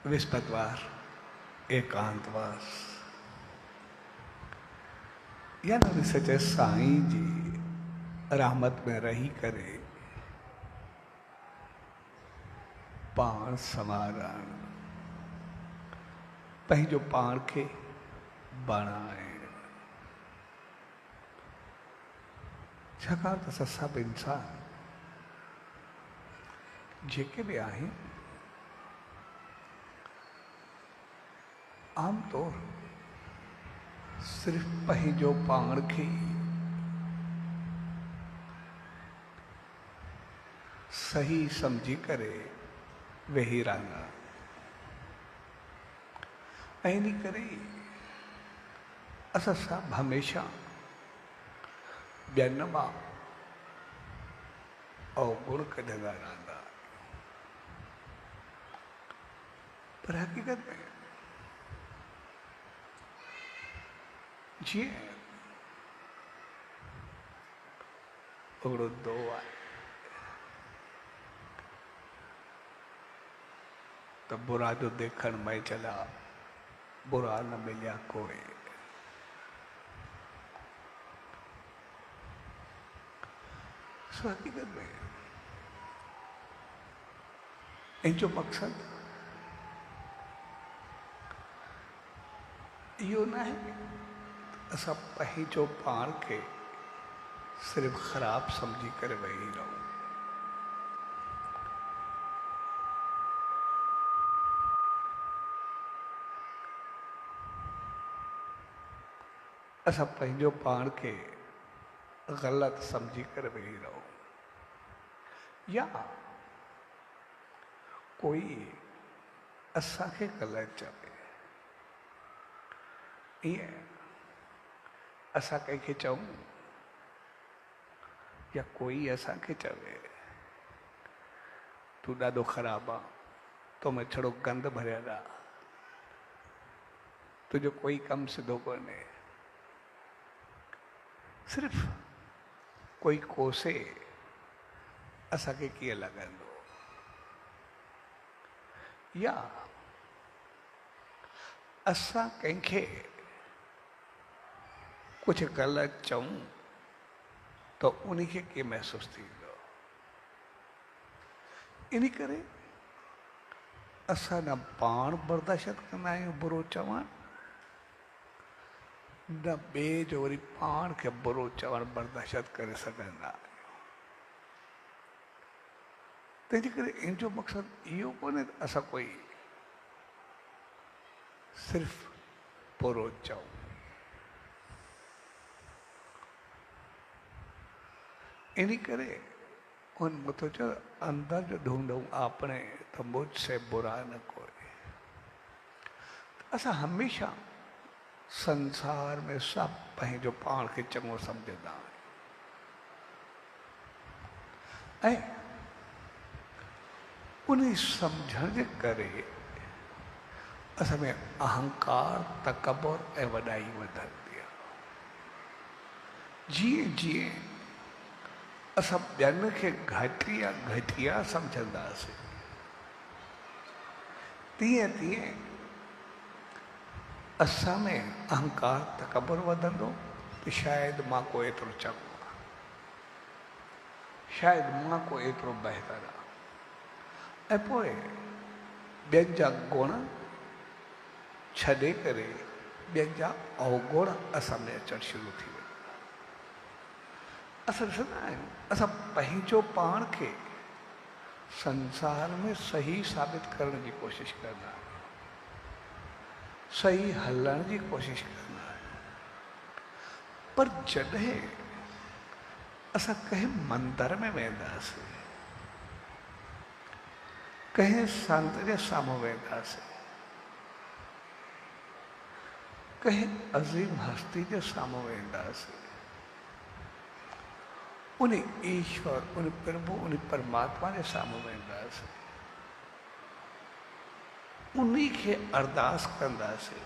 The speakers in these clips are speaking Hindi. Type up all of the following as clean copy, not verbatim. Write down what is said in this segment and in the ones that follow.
विस्पतवार एकांतवास यानी सचे साईं जी रहमत में रही करे पाण समारण पंहिंजो पाण खे बणाए छाकाणि त सभु इंसान जेके भी आहिनि आमतौर सिर्फ पंहिंजो पाण खे सही समझी करे वेही रहंदा ऐं इन करे असां सभु हमेशा ॿियनि मां अवगुण कढंदा रहंदा पर हक़ीक़त में जीअं ओड़ो दो आहे तो बुरा जो देखण में चला बुरा न मिलिया कोई सो हकीकत में इन जो मकसद इहो न है असां पंहिंजो पाण खे सिर्फ ख़राब समझी करे वेही रहूं असां पंहिंजो पाण खे ग़लति समझी करे वेही रहूं या कोई असांखे ग़लति चवे ईअं असां कंहिंखे चऊं या कोई असांखे चवे तूं ॾाढो ख़राबु आहे तो में छड़ो गंद भरियल आहे तुंहिंजो कोई कमु सिधो कोन्हे सिर्फ कोई कोसे असांखे कीअं लॻंदो या असां कंहिंखे कुछ ग़लति चऊं तो उन्हीं खे कीअं महसूस थींदो इन करे असां न पाण बर्दाश्त कंदा आहियूं बुरो चवण न ॿिए जो वरी पाण खे बुरो चवण बर्दाश्त करे सघंदा आहियूं तंहिंजे करे इन जो मक़सदु इहो कोन्हे त असां कोई सिर्फ़ बुरो चऊं इन करे उन मुझे चो अंदर जो ढूंढूं आपने तो मुझसे बुरा न कोई असां हमेशा संसार में सब पंहिंजो पाण खे चङो सम्झंदा आहियूं ऐं उन सम्झण जे करे असां में अहंकार तकबर ऐं वॾाई वधंदी आहे जीअं जीअं असां ॿियनि खे घटिया सम्झंदासीं तीअं तीअं असां में अहंकार तकबर वधंदो त शायदि मां को एतिरो चङो आहे शायदि मां को एतिरो बहितर आहे ऐं पोइ ॿियनि जा गुण छॾे करे ॿियनि जा अवगुण असां में अचणु शुरू थी वेंदा असां ॾिसंदा आहियूं असां पंहिंजो पाण खे संसार में सही साबित करण जी कोशिशि कंदा आहियूं सही हलण जी कोशिशि कंदा आहियूं पर जॾहिं असां कंहिं मंदर में वेंदासीं कंहिं संत जे साम्हूं वेंदासीं कंहिं अज़ीम हस्ती जे साम्हूं वेंदासीं उन ईश्वर उन प्रभु उन परमात्मा जे साम्हूं वेंदासीं उन्हीं खे अरदास कंदासीं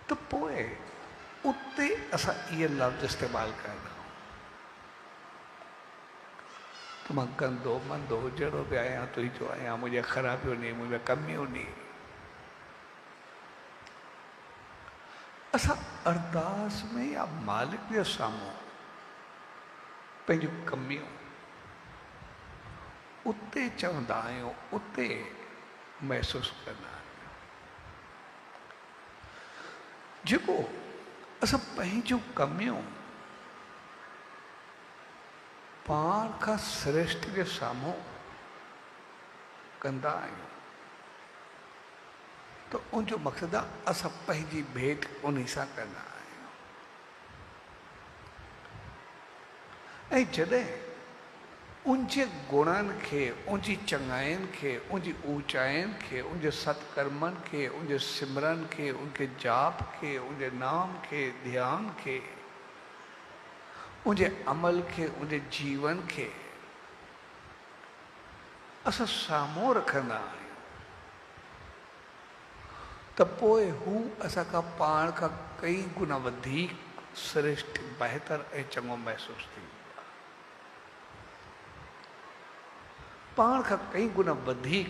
त पोइ उते असां इहे लफ़्ज़ इस्तेमालु कंदा मां गंदो मंदो जहिड़ो बि आहियां तुंहिंजो आहियां, मुंहिंजे ख़राबियूं नी, मुंहिंजे कमियूं नी। असां अरदास में या मालिक जे साम्हूं पंहिंजूं कमियूं उते चवंदा आहियूं, उते महसूसु कंदा आहियूं। जेको असां पंहिंजूं कमियूं पाण खां श्रेष्ठ जे साम्हूं कंदा आहियूं त उनजो मक़सदु आहे असां पंहिंजी भेंट उन सां कंदा आहियूं। ऐं जॾहिं उनजे गुणनि खे, उनजी चङाइनि खे, उनजी ऊचाइनि खे, उनजे सत्कर्मनि खे, उनजे सिमरन खे, उनके जाप खे, उनजे नाम खे, ध्यान खे, उनजे अमल खे, उनजे जीवन खे असां साम्हूं रखंदा आहियूं त पोइ हू असां खां पाण खां कई गुना वधीक श्रेष्ठ, बहितर ऐं चङो महसूसु थींदो आहे। पाण खां कई गुना वधीक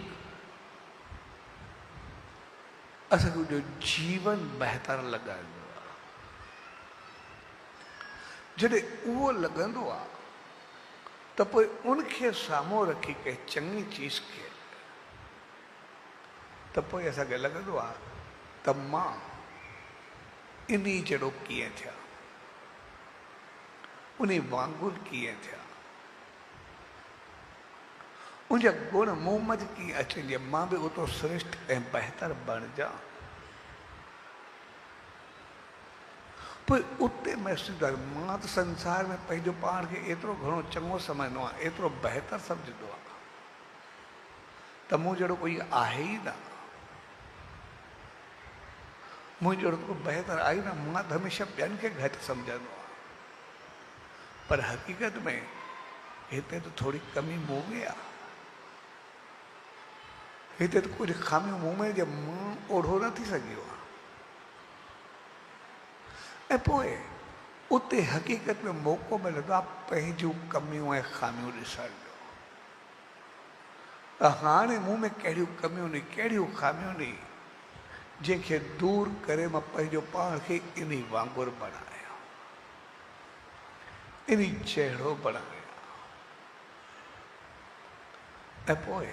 असांखे उनजो जीवन बहितर लॻंदो आहे। जॾहिं उहो लॻंदो आहे त पोइ उनखे साम्हूं रखी कंहिं चङी चीज़ खे त पोइ असांखे लॻंदो आहे त मां इन्ही जहिड़ो कीअं थिया, उन वांगुरु कीअं थिया, उनजा गुण मूं मंझि कीअं अचनि, मां बि ओतिरो श्रेष्ठ ऐं बहितर बणिजां। पोइ उते महसूसु आहे मां त संसार में पंहिंजो पाण खे एतिरो घणो चङो सम्झंदो आहियां, एतिरो बहितर सम्झंदो आहे त मूं जहिड़ो कोई आहे ई न, मुंहिंजो को बहितर आहे न। मां त हमेशह ॿियनि खे घटि सम्झंदो आहियां, पर हक़ीक़त में हिते त थोरी कमी मूं में आहे, हिते त कुझु खामियूं मूं में जे मां ओढ़ो न थी सघियो आहे। ऐं पोइ उते हक़ीक़त में मौक़ो मिलंदो आहे पंहिंजूं कमियूं ऐं खामियूं ॾिसण जो। त हाणे मूं में कहिड़ियूं कमियूं नी, कहिड़ियूं खामियूं नी, जंहिंखे दूर करे मां पंहिंजो पाण खे इन वांगुरु बणायां, इन जहिड़ो बणायां। ऐं पोइ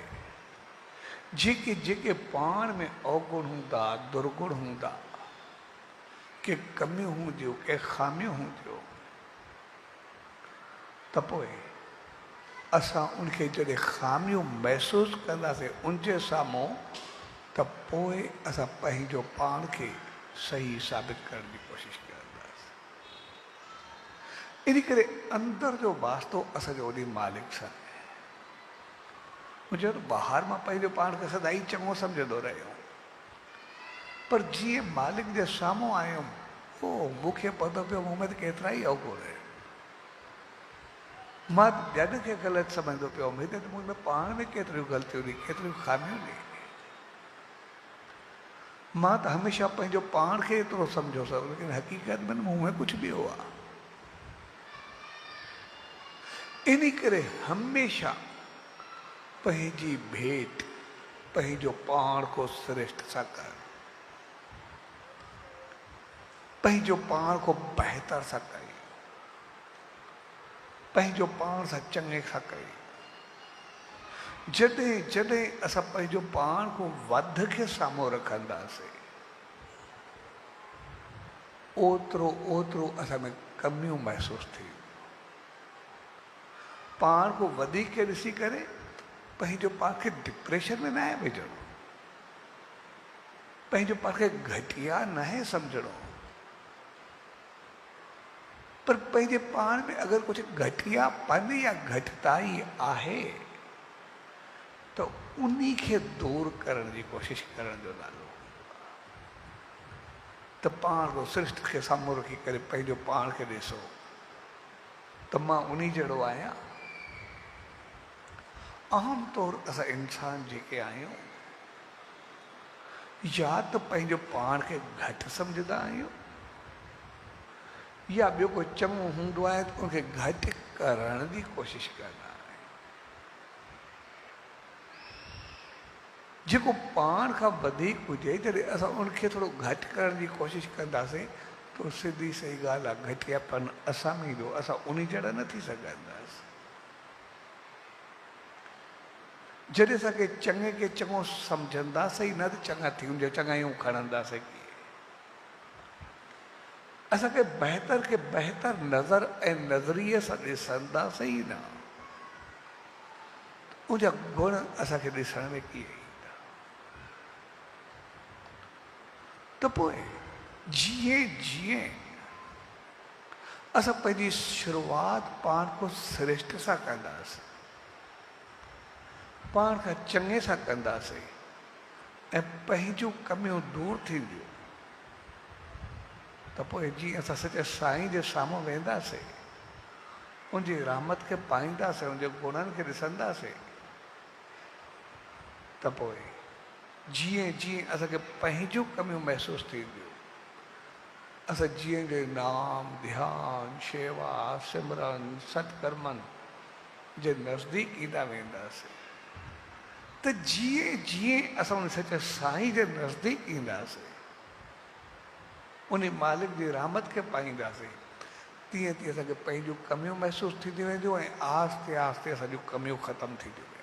जेके जेके पाण में अवगुण हूंदा, दुर्गुण हूंदा, के कमियूं हूंदियूं, के खामियूं हूंदियूं, त पोइ असां उनखे जॾहिं खामियूं महसूसु कंदासीं उनजे साम्हूं त पोइ असां पंहिंजो पाण खे सही साबित करण जी कोशिशि कंदासीं। इन करे अंदर जो वास्तो असांजो उन मालिक सां आहे। मुंहिंजो त ॿाहिरि मां पंहिंजो पाण खे सदाई चङो सम्झंदो रहियो, पर जीअं मालिक जे साम्हूं आयुमि पोइ मूंखे पतो पियो मूं में त केतिरा ई अवगुण आहिनि। मां ॿियनि खे ग़लति सम्झंदो पियो हुउमि, हिते त मूं में पाण में केतिरियूं ग़लतियूं नी, केतिरियूं खामियूं नी। मां त हमेशह पंहिंजो पाण खे एतिरो सम्झोसि, लेकिन हक़ीक़त में मूं में कुझु ॿियो आहे। इन करे हमेशह पंहिंजी भेंट पंहिंजो पाण को श्रेष्ठ सां कर, पंहिंजो पाण को बहितर सां कई, पंहिंजो पाण सां चङे सां कई। जॾहिं जॾहिं असां पंहिंजो पाण को वध खे साम्हूं रखंदासीं ओतिरो ओतिरो असां में कमियूं महसूसु थींदियूं। पाण को वधीक खे ॾिसी करे पंहिंजो पाण खे डिप्रेशन में न आहे विझणो, पंहिंजो पाण खे घटिया न आहे सम्झणो, पर पंहिंजे पाण में अगरि कुझु घटियापन या घटिताई आहे त उन्ही खे दूर करण जी कोशिशि करण जो नालो त पाण को श्रेष्ठ खे साम्हूं रखी करे पंहिंजो पाण खे ॾिसो त मां उन्ही जहिड़ो आहियां। आम तौर असां इंसान जेके आहियूं या त पंहिंजो पाण खे घटि सम्झंदा आहियूं या ॿियो कोई चङो हूंदो आहे त उनखे घटि करण जी कोशिशि कंदा आहियूं। जेको पाण खां वधीक हुजे जॾहिं असां उनखे थोरो घटि करण जी कोशिशि कंदासीं तो सिधी सही ॻाल्हि आहे घटियापन असां में ईंदो, असां उन जहिड़ा न थी सघंदासीं। जॾहिं असांखे चङे खे चङो सम्झंदासीं न त चङा थी वञे, चङायूं खणंदासीं कीअं। असांखे बहितर खे बहितर नज़र ऐं नज़रिए सां ॾिसंदासीं ई न, उनजा गुण असांखे ॾिसण में कीअं ईंदा। त पोइ जीअं जीअं असां पंहिंजी शुरूआति पाण को श्रेष्ठ सां कंदासीं, पाण खां चङे सां कंदासीं ऐं पंहिंजूं कमियूं दूरि थींदियूं, त पोइ जीअं असां सचे साईं जे साम्हूं वेंदासीं, उनजी रहमत खे पाईंदासीं, उनजे गुणनि खे ॾिसंदासीं, त पोइ जीअं जीअं असांखे पंहिंजूं कमियूं महसूसु थींदियूं, असां जीअं जे नाम ध्यान शेवा सिमरन सत्कर्मनि जे नज़दीक ईंदा वेंदासीं, त जीअं जीअं असां उन सचे साईं जे नज़दीक ईंदासीं, उन मालिक जी रहमत खे पाईंदासीं, तीअं तीअं असांखे पंहिंजूं कमियूं महसूसु थींदियूं वेंदियूं ऐं आहिस्ते आहिस्ते असांजूं कमियूं ख़तमु थींदियूं वेंदियूं।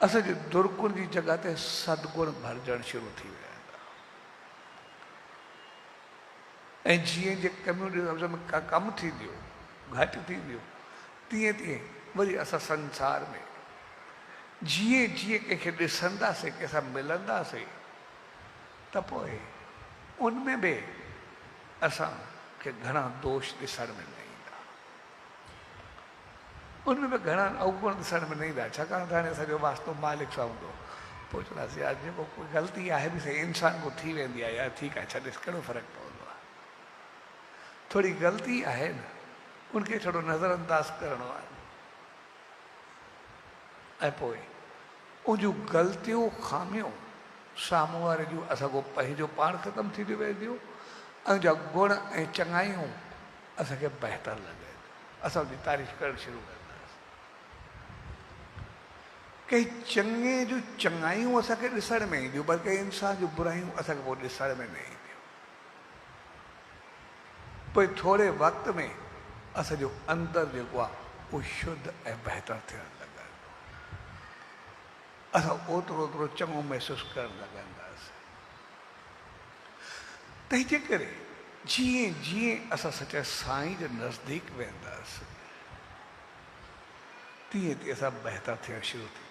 असांजे दुर्गुण जी जॻह ते सदगुण भरिजणु शुरू थी वेंदा। ऐं जीअं जीअं कमियूं कमु थींदियूं घटि थींदियूं, तीअं तीअं वरी असां संसार में जीअं जीअं कंहिंखे ॾिसंदासीं, कंहिंसां मिलंदासीं, त पोइ उनमें बि असांखे घणा दोष ॾिसण में न ईंदा, उनमें बि घणा अवगुण ॾिसण में न ईंदा। छाकाणि त हाणे असांजो वास्तो मालिक सां हूंदो, पोइ चवंदासीं यार जेको कोई ग़लती आहे बि सही इंसान को थी वेंदी आहे, यार ठीकु आहे छॾेसि, कहिड़ो फ़र्क़ु पवंदो आहे। थोरी ग़लती आहे न, उनखे थोरो नज़रअंदाज़ करिणो आहे ऐं पोइ उनजूं ग़लतियूं खामियूं साम्हूं वारे जूं असांखो पंहिंजो पाण ख़तमु थींदियूं वेंदियूं, ऐं जा गुण ऐं चङायूं असांखे बहितर लॻे, असां उनजी तारीफ़ करणु शुरू कंदासीं। कंहिं चङे जूं चङायूं असांखे ॾिसण में ईंदियूं, पर कंहिं इंसान जूं बुरायूं असांखे पोइ ॾिसण में न ईंदियूं। पोइ थोरे वक़्त में असांजो अंदरि जेको आहे उहो शुद्ध ऐं बहितर थियणु लॻंदो, असां ओतिरो ओतिरो चङो महसूसु करणु लॻंदासीं। तंहिंजे करे जीअं जीअं असां सचे साईं जे नज़दीक वेंदासीं, तीअं तीअं असां बहितर थियणु शुरू थी